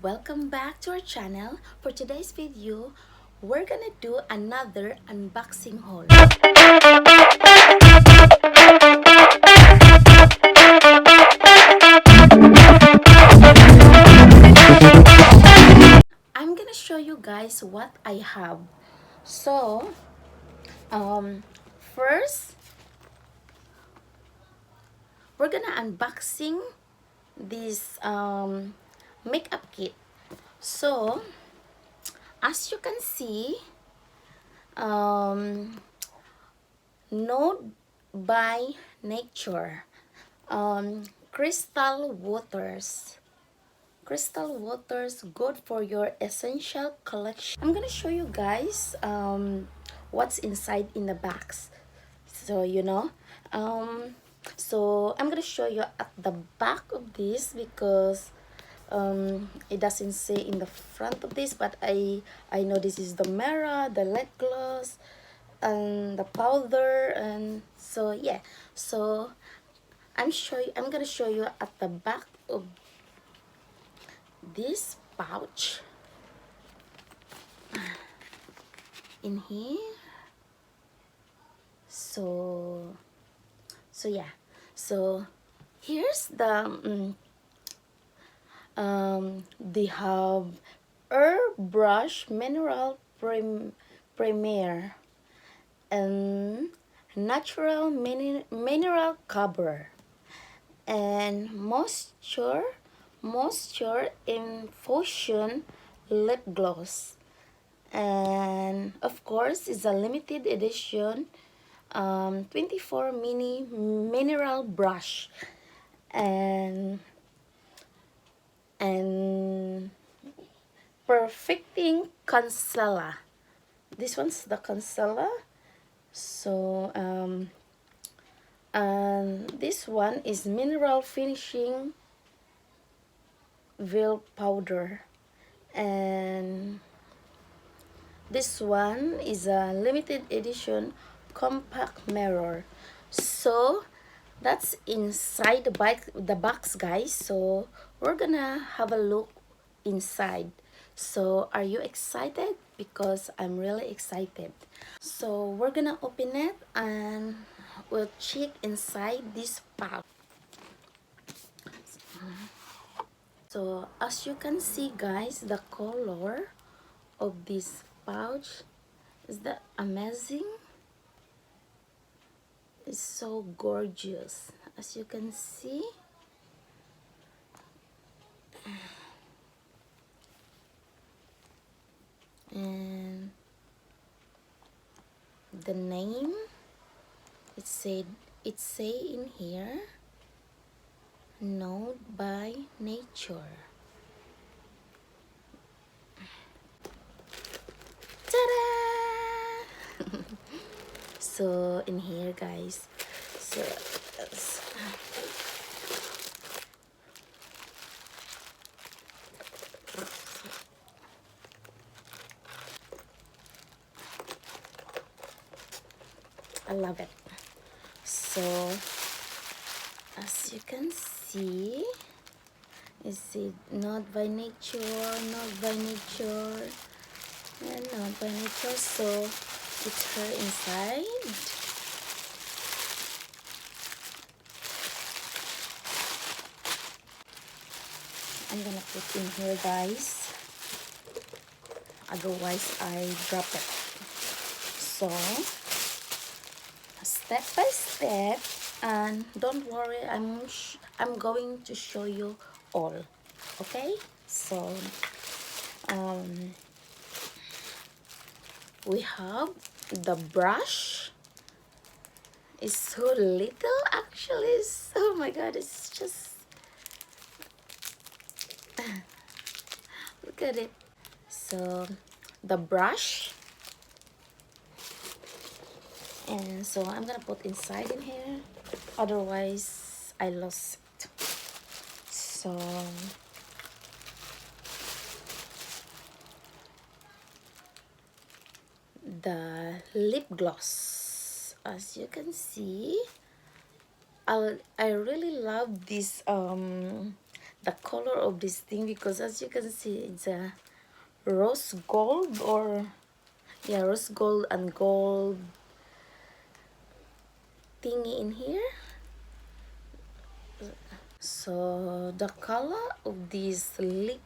welcome back to our channel. For today's video, we're gonna do another unboxing haul. I'm gonna show you guys what I have. So, first, we're gonna unboxing this makeup kit. So, as you can see, Nude by Nature, crystal waters. Crystal waters, good for your essential collection. I'm gonna show you guys what's inside in the box. So so I'm gonna show you at the back of this because it doesn't say in the front of this, but I know this is the mirror, the lip gloss, and the powder, and so yeah. So I'm gonna show you at the back of this pouch in here. So yeah. So here's the they have airbrush mineral premier and natural mineral cover and moisture infusion lip gloss, and of course it's a limited edition 24 mini mineral brush and perfecting concealer. This one's the concealer. So and this one is mineral finishing veil powder, and this one is a limited edition compact mirror. So that's inside the box, guys. So we're gonna have a look inside. So are you excited? Because I'm really excited. So we're gonna open it and we'll check inside this pouch. So as you can see, guys, the color of this pouch is that amazing. It's so gorgeous, as you can see. And the name, it say in here, Nude by Nature. Ta-da! So in here, guys, so I love it. So as you can see, is it Not by Nature, Not by Nature, and Not by Nature. So it's her inside. I'm gonna put in here, guys, otherwise I drop it. So step by step, and don't worry, I'm going to show you all. Okay, so we have the brush. It's so little, actually. Oh my god, it's just look at it. So the brush, and so I'm gonna put inside in here, otherwise I lost it. So the lip gloss, as you can see, I really love this the color of this thing, because as you can see, it's a rose gold, or yeah, rose gold and gold thingy in here. So the color of this lip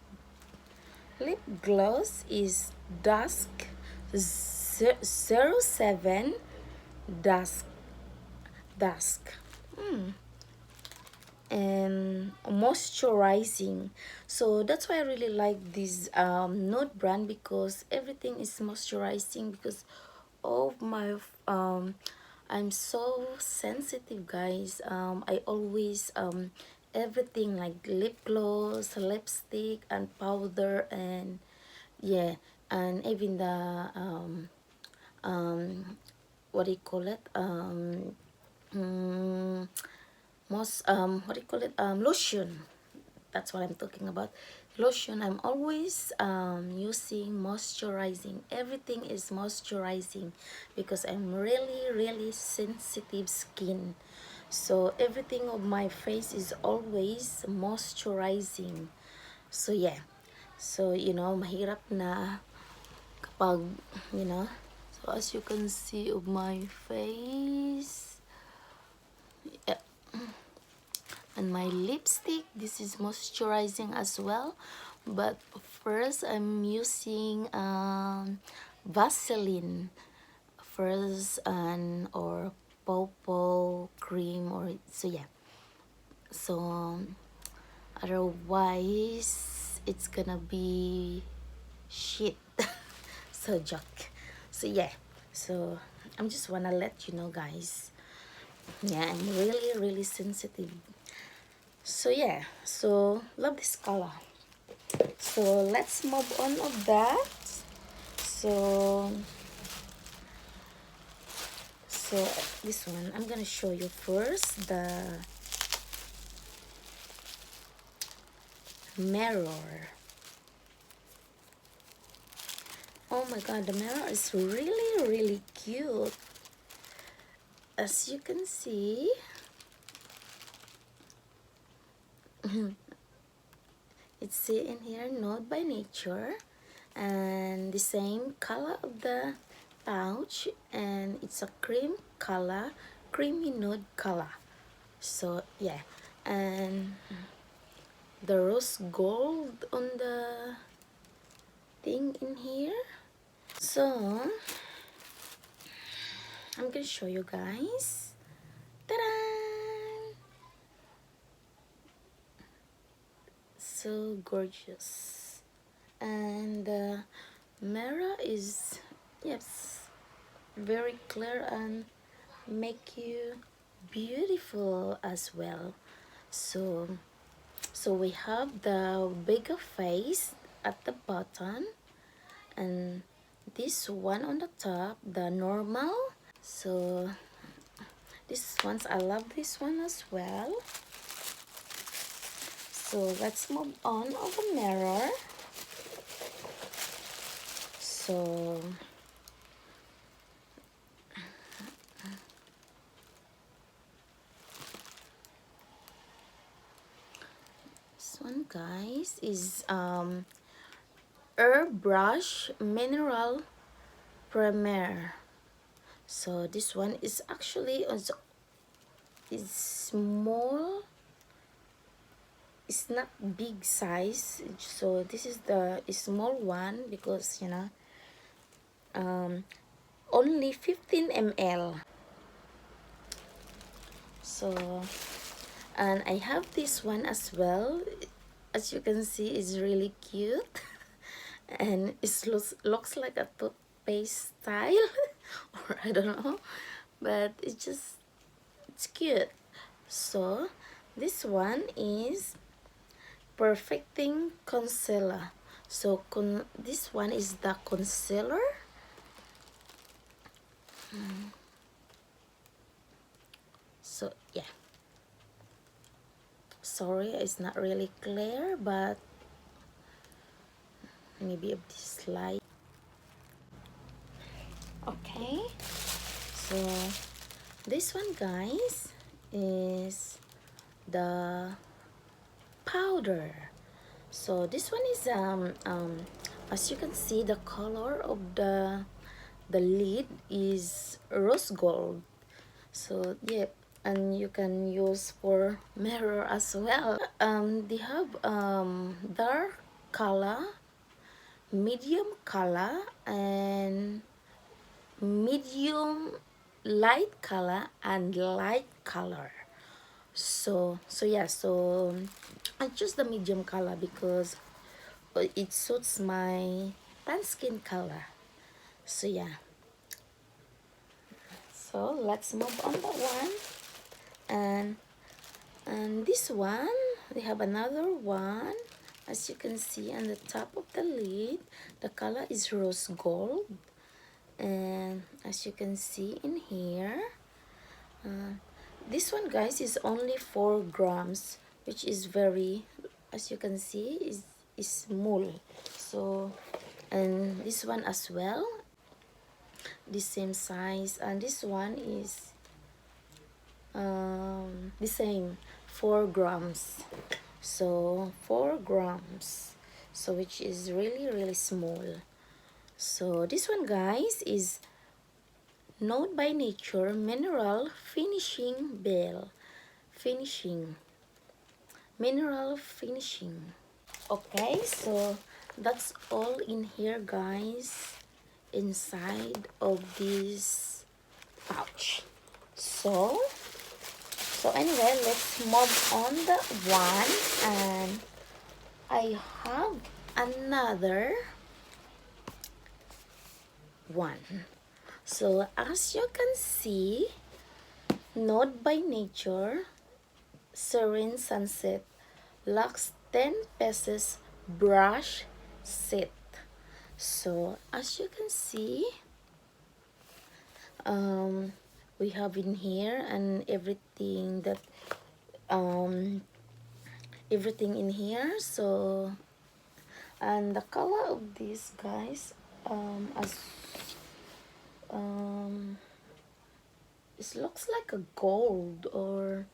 gloss is dusk 07 dusk and moisturizing. So that's why I really like this Nude brand, because everything is moisturizing, because of my I'm so sensitive, guys. I always everything like lip gloss, lipstick, and powder, and yeah, and even the what do you call it, most what do you call it, lotion. That's what I'm talking about, lotion. I'm always using moisturizing. Everything is moisturizing, because I'm really sensitive skin. So everything of my face is always moisturizing. So yeah, so you know, mahirap na kapag, you know. So as you can see of my face, yeah, and my lipstick, this is moisturizing as well. But first I'm using Vaseline first, and or Popo cream, or so yeah. So otherwise it's gonna be shit. So joke. So yeah, so I'm just wanna let you know, guys. Yeah, I'm really sensitive. So yeah, so love this color. So let's move on of that. So this one I'm gonna show you first, the mirror. Oh my god, the mirror is really cute. As you can see, it's in here, Nude by Nature, and the same color of the pouch, and it's a cream color, creamy nude color. So yeah, and the rose gold on the thing in here. So I'm gonna show you guys. Ta-da! So gorgeous. And the mirror is, yes, very clear and make you beautiful as well. So we have the bigger face at the bottom, and this one on the top, the normal. So this ones, I love this one as well. So let's move on of the mirror. So this one, guys, is Airbrush Mineral Premier. So this one is actually is small. It's not big size, so this is the small one, because you know, only 15 ml. So, and I have this one as well. As you can see, it's really cute. And it looks like a toothpaste style, or I don't know, but it's cute. So this one is Perfecting Concealer. So this one is the concealer. So yeah, sorry, it's not really clear, but maybe of this light. Okay, so this one, guys, is the powder. So this one is as you can see, the color of the lid is rose gold. So yeah, and you can use for mirror as well. They have dark color, medium color, and medium light color and light color. So yeah, so I choose the medium color because it suits my tan skin color. So yeah, so let's move on that one. And this one, we have another one. As you can see on the top of the lid, the color is rose gold. And as you can see in here, this one, guys, is only 4 grams, which is very, as you can see, is small. So, and this one as well, the same size, and this one is the same, 4 grams. So 4 grams, so which is really small. So this one, guys, is Nude by Nature Mineral Finishing Bell Mineral Finishing. Okay, so that's all in here, guys, inside of this pouch. So anyway, let's move on the one, and I have another one. So as you can see, Nude by Nature Serene Sunset Lux 10 Pesos Brush Set. So as you can see, we have in here and everything that everything in here. So, and the color of this, guys, it looks like a gold, or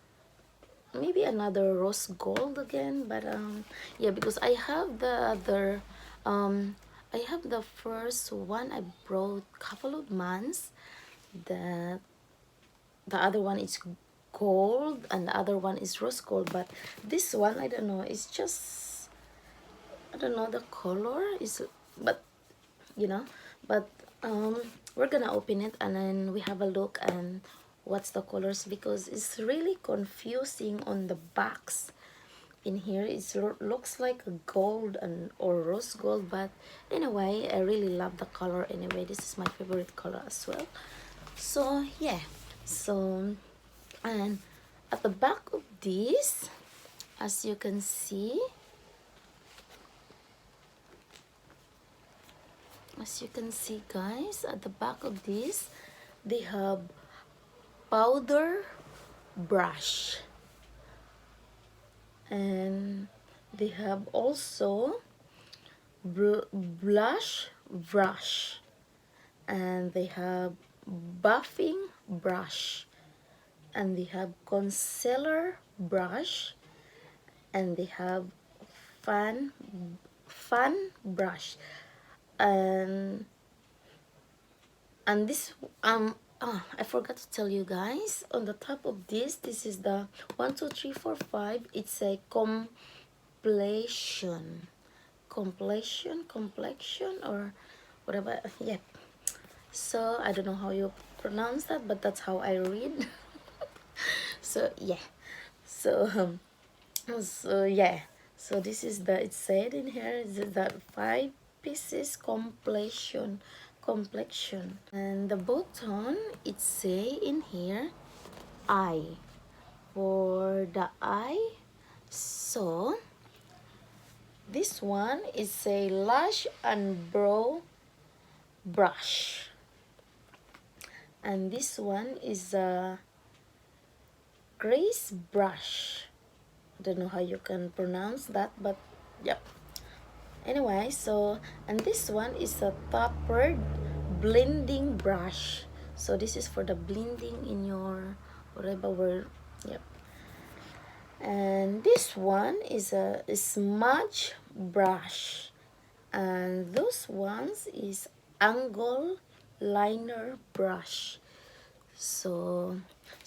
maybe another rose gold again, but yeah, because I have the other I have the first one I brought couple of months, that the other one is gold and the other one is rose gold, but this one, I don't know, it's just, I don't know, the color is, but you know, but we're gonna open it and then we have a look and what's the colors, because it's really confusing on the box. In here it looks like a gold and or rose gold, but anyway, I really love the color. Anyway, this is my favorite color as well. So yeah, so, and at the back of this, as you can see, guys, at the back of this, they have powder brush, and they have also blush brush, and they have buffing brush, and they have concealer brush, and they have fan brush, and this I forgot to tell you guys, on the top of this is the 1 2 3 4 5, it's a complexion or whatever, yeah. So I don't know how you pronounce that, but that's how I read. So yeah, so yeah, so this is the, it said in here is that 5 pieces complexion, and the bottom, it say in here eye, for the eye. So this one is a lash and brow brush, and this one is a grace brush. I don't know how you can pronounce that, but yep. Anyway, so, and this one is a tapered blending brush. So this is for the blending in your whatever word, yep. And this one is a smudge brush, and those ones is angle liner brush. So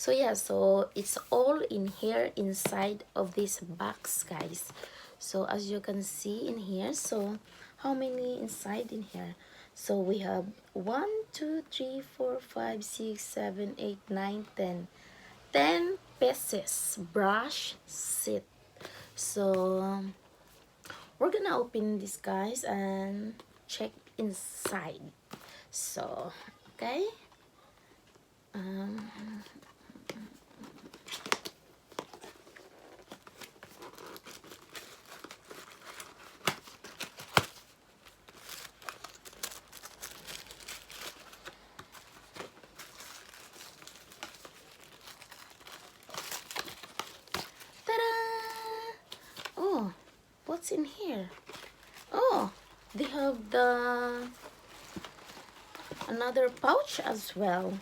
yeah, so it's all in here inside of this box, guys. So as you can see in here, so how many inside in here? So we have 1 2 3 4 5 6 7 8 9 10 pieces brush set. So we're gonna open this, guys, and check inside. So okay, um ta-da! Oh, what's in here? Oh, they have the another pouch as well.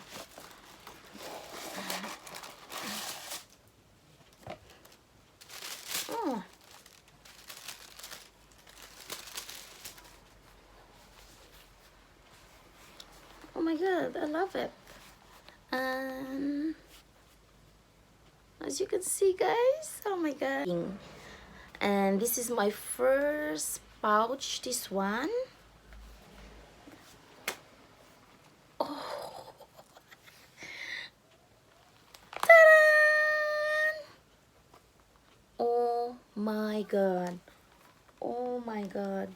Oh, oh my god, I love it. And as you can see, guys, oh my god. And this is my first pouch, this one. Oh, ta-da! Oh my god, oh my god,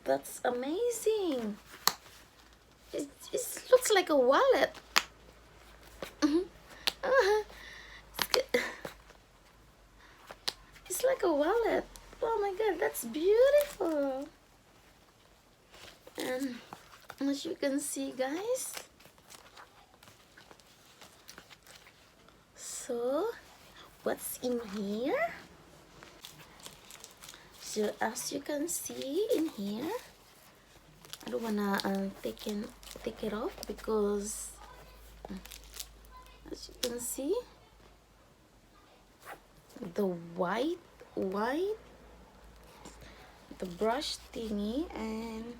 that's amazing. It looks like a wallet. It's like a wallet. Oh my god, that's beautiful. And as you can see, guys, so what's in here? So as you can see in here, I don't wanna take it off because as you can see, the white the brush thingy. And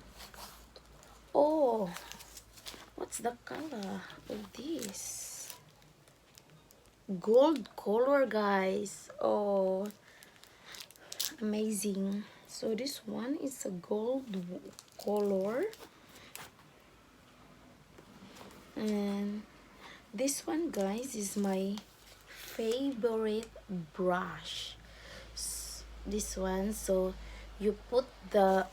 oh, what's the color of this? Gold color, guys. Oh, amazing. So this one is a gold color, and this one, guys, is my favorite brush. This one, so you put the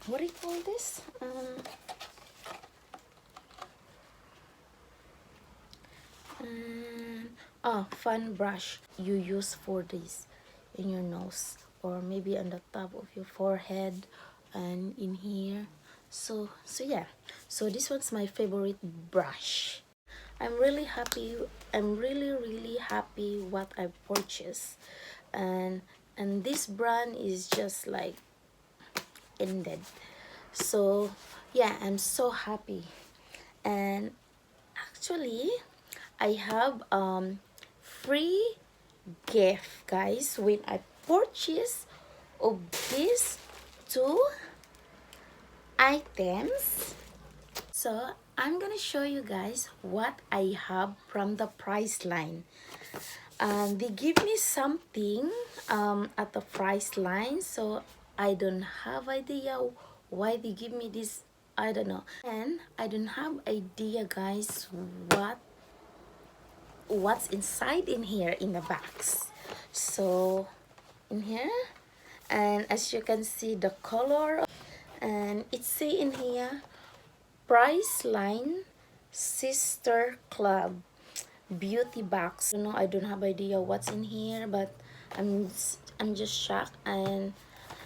what do you call this, fan brush you use for this in your nose, or maybe on the top of your forehead and in here. So yeah, so this one's my favorite brush. I'm really happy. I'm really happy what I purchased. And this brand is just like ended. So yeah, I'm so happy. And actually I have free gift, guys, when I purchase of these two items. So I'm gonna show you guys what I have from the Priceline. They give me something at the Priceline, so I don't have idea why they give me this. I don't know, and I don't have idea, guys, what's inside in here in the box. So in here, and as you can see the color, and it say in here Priceline SisterClub beauty box. You know, I don't have idea what's in here, but I'm just shocked, and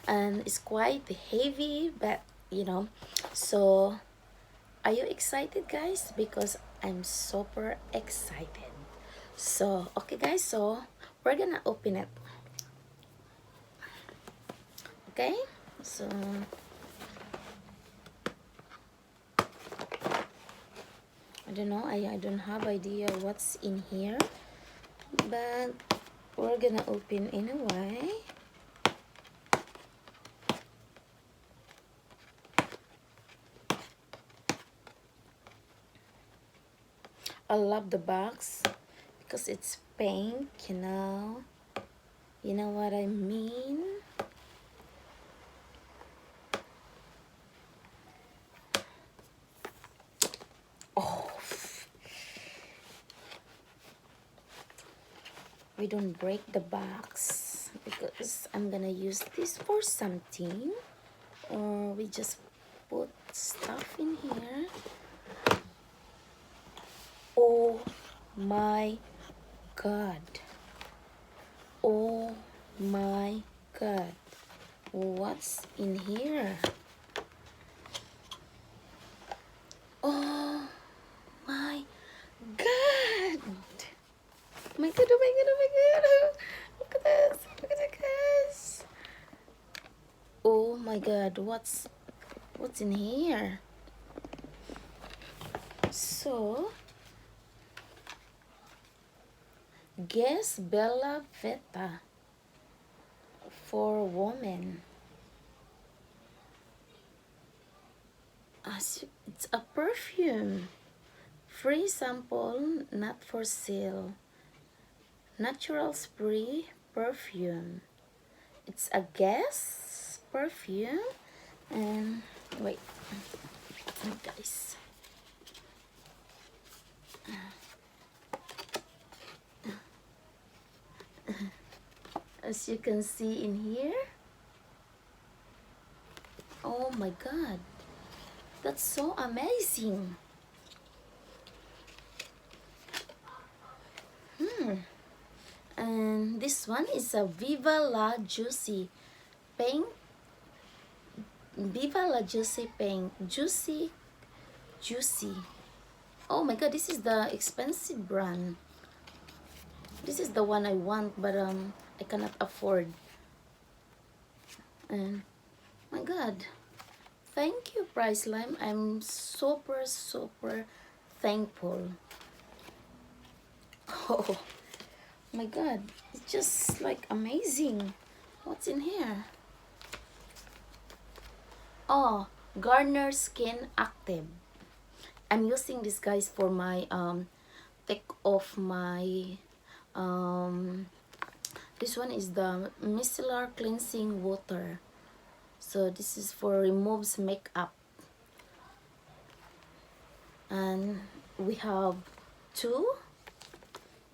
it's quite heavy, but you know. So are you excited, guys? Because I'm super excited. So okay, guys, so we're gonna open it. Okay, so I don't know, I don't have idea what's in here, but we're gonna open anyway. I love the box because it's pink, you know what I mean. Oh, we don't break the box because I'm gonna use this for something, or we just put stuff in here. Oh my god, oh my god, what's in here? Oh my god, my god, oh my god, oh my god, look at this, look at it, guys. Oh my god, what's in here? So guess Bella Vita for women. It's a perfume. Free sample, not for sale. Natural spray perfume. It's a Guess perfume. And wait, guys. As you can see in here. Oh my god, that's so amazing. And this one is a Viva La Juicy Pink. Viva La Juicy Pink. Juicy. Oh my god, this is the expensive brand. This is the one I want, but I cannot afford. And my god, thank you, Priceline. I'm super thankful. Oh my god, it's just like amazing. What's in here? Oh, Garnier Skin Active. I'm using this, guys, for my take off my this one is the micellar cleansing water. So this is for removes makeup. And we have two.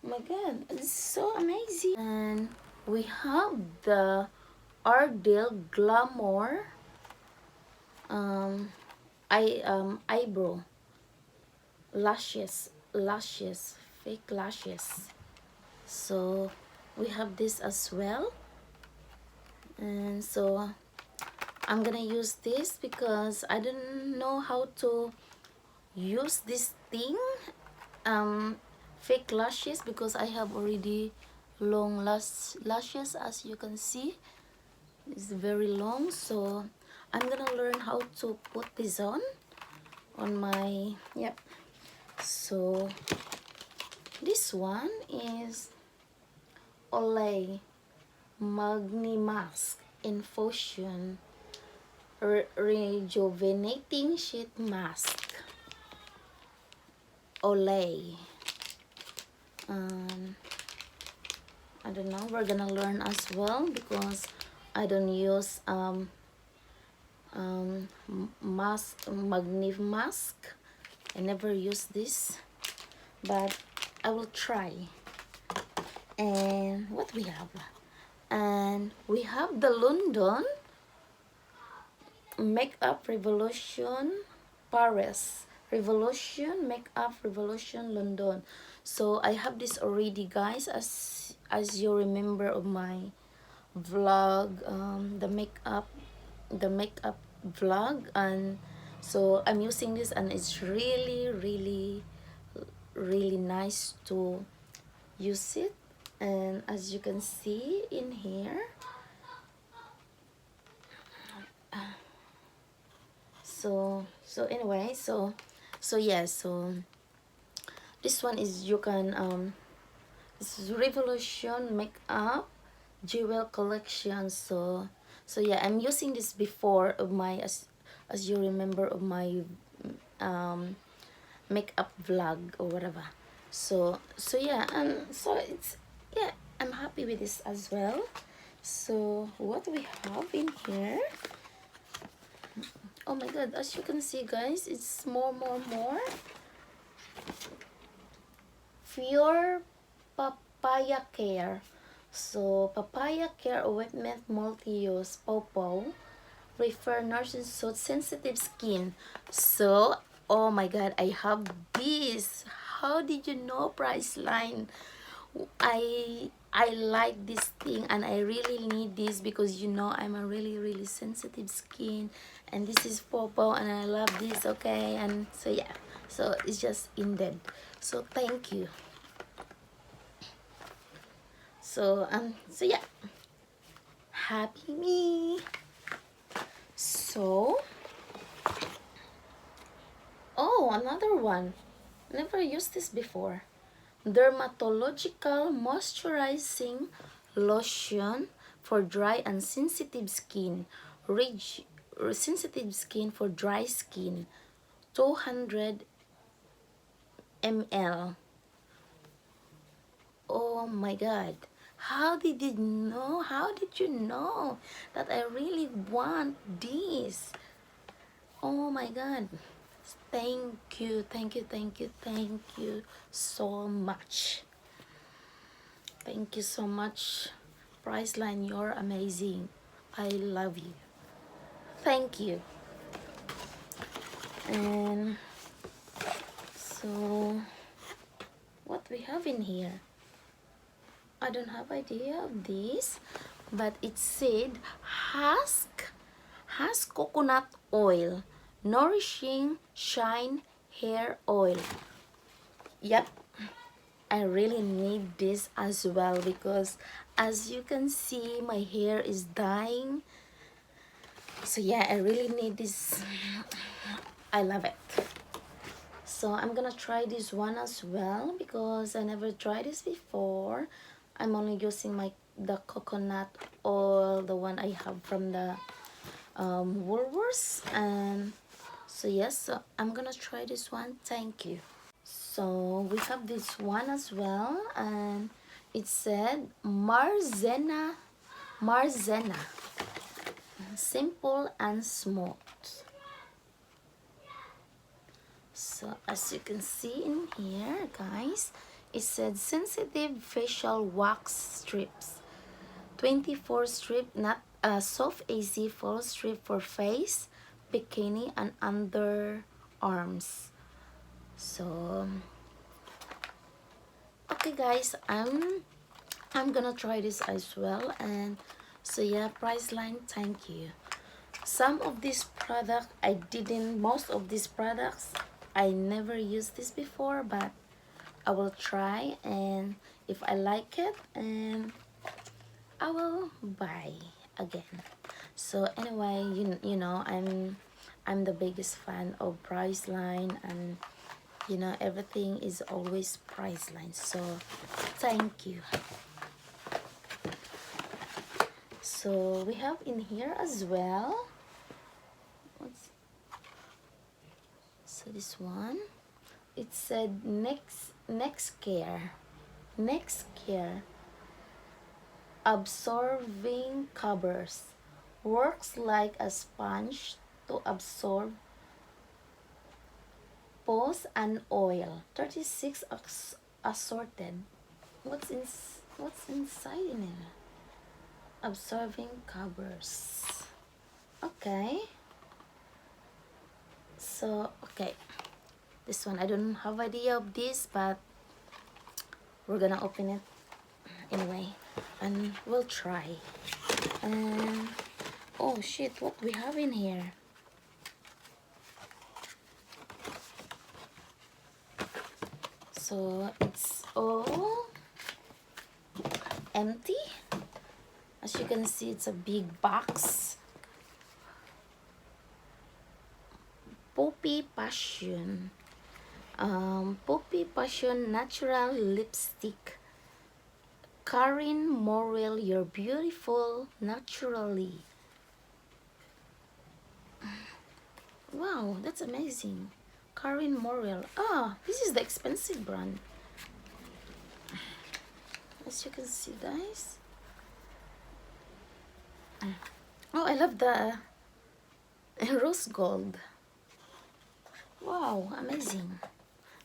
Oh my god, it's so amazing. And we have the Ardell Glamour eyebrow lashes, fake lashes. So we have this as well. And so I'm gonna use this because I don't know how to use this thing, fake lashes, because I have already long lashes. As you can see, it's very long. So I'm gonna learn how to put this on my, yep. So this one is Olay Magni Mask Infusion Rejuvenating Sheet Mask. Olay. I don't know, we're gonna learn as well because I don't use Magni mask. I never use this, but I will try. And what we have? And we have the London Makeup Revolution Paris. Revolution Makeup Revolution London. So I have this already, guys, as you remember of my vlog, the makeup vlog. And so I'm using this, and it's really nice to use it. And as you can see in here, so anyway, so yeah, so this one is, you can Revolution Makeup Jewel Collection. So yeah, I'm using this before of my, as you remember, of my makeup vlog or whatever. So yeah, and so it's, yeah, I'm happy with this as well. So what we have in here, oh my god, as you can see guys, it's more Pure Papaya Care. So Papaya Care Ointment Multi-Use Popo Refer Nourishing Suit Sensitive Skin. So oh my god, I have this. How did you know, Priceline? I like this thing and I really need this because you know I'm a really sensitive skin, and this is Popo and I love this. Okay, and so yeah, so it's just in dead. So thank you. So yeah, happy me. So oh, another one, never used this before. Dermatological Moisturizing Lotion for dry and sensitive skin. Sensitive skin for dry skin. 200 ml. Oh my god. How did you know? How did you know that I really want this? Oh my god. Thank you so much. Thank you so much, Priceline. You're amazing. I love you. Thank you. And so what we have in here, I don't have idea of this, but it said husk coconut oil, nourishing shine hair oil. Yep, I really need this as well because as you can see my hair is dying. So yeah, I really need this. I love it. So I'm gonna try this one as well because I never tried this before. I'm only using the coconut oil, the one I have from the Woolworths. And so yes, so I'm gonna try this one. Thank you. So we have this one as well, and it said Marzena, simple and smooth. So as you can see in here guys, it said sensitive facial wax strips, 24 strip, not soft easy full strip for face, bikini and underarms. So okay guys, I'm gonna try this as well. And so yeah, Priceline, thank you. Some of this product I didn't, most of these products I never used this before, but I will try, and if I like it, and I will buy again. So anyway, you know I'm the biggest fan of Priceline, and you know everything is always Priceline. So thank you. So we have in here as well. So this one, it said next care absorbing covers, works like a sponge to absorb pus and oil. 36 assorted. What's inside in it? Absorbing covers. Okay. So okay, this one I don't have idea of this, but we're gonna open it anyway and we'll try. And oh shit, what we have in here? So it's all empty. As you can see, it's a big box. Poppy Passion Natural Lipstick, Karin Morel, you're beautiful naturally. Wow, that's amazing. Karin Morel. Ah, this is the expensive brand. As you can see, guys. Oh, I love the rose gold. Wow, amazing.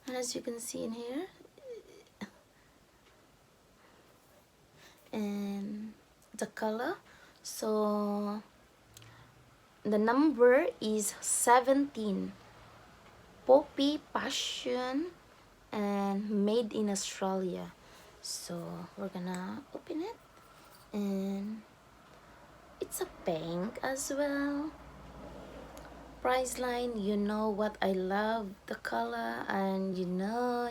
And as you can see in here, and the color, so the number is 17. Poppy Passion and made in Australia. So we're gonna open it, and it's a pink as well. Priceline, you know what I love the color, and you know,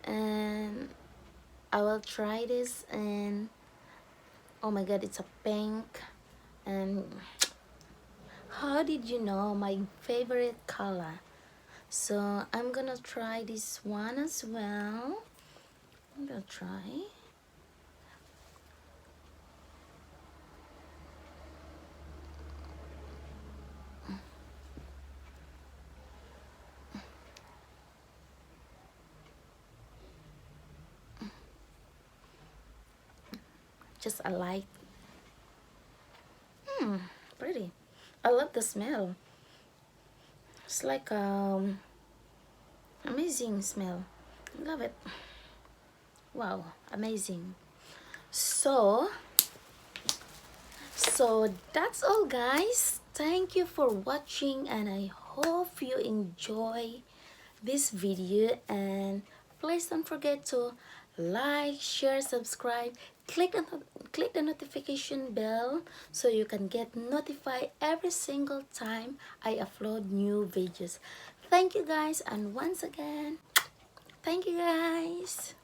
and I will try this. And oh my god, it's a pink. And how did you know my favorite color? So I'm gonna try this one as well. I'm gonna try. Just a light. Pretty. I love the smell. It's like amazing smell. Love it. Wow, amazing. So that's all, guys. Thank you for watching, and I hope you enjoy this video. And please don't forget to like, share, subscribe, click the notification bell so you can get notified every single time I upload new videos. Thank you, guys, and once again, thank you, guys.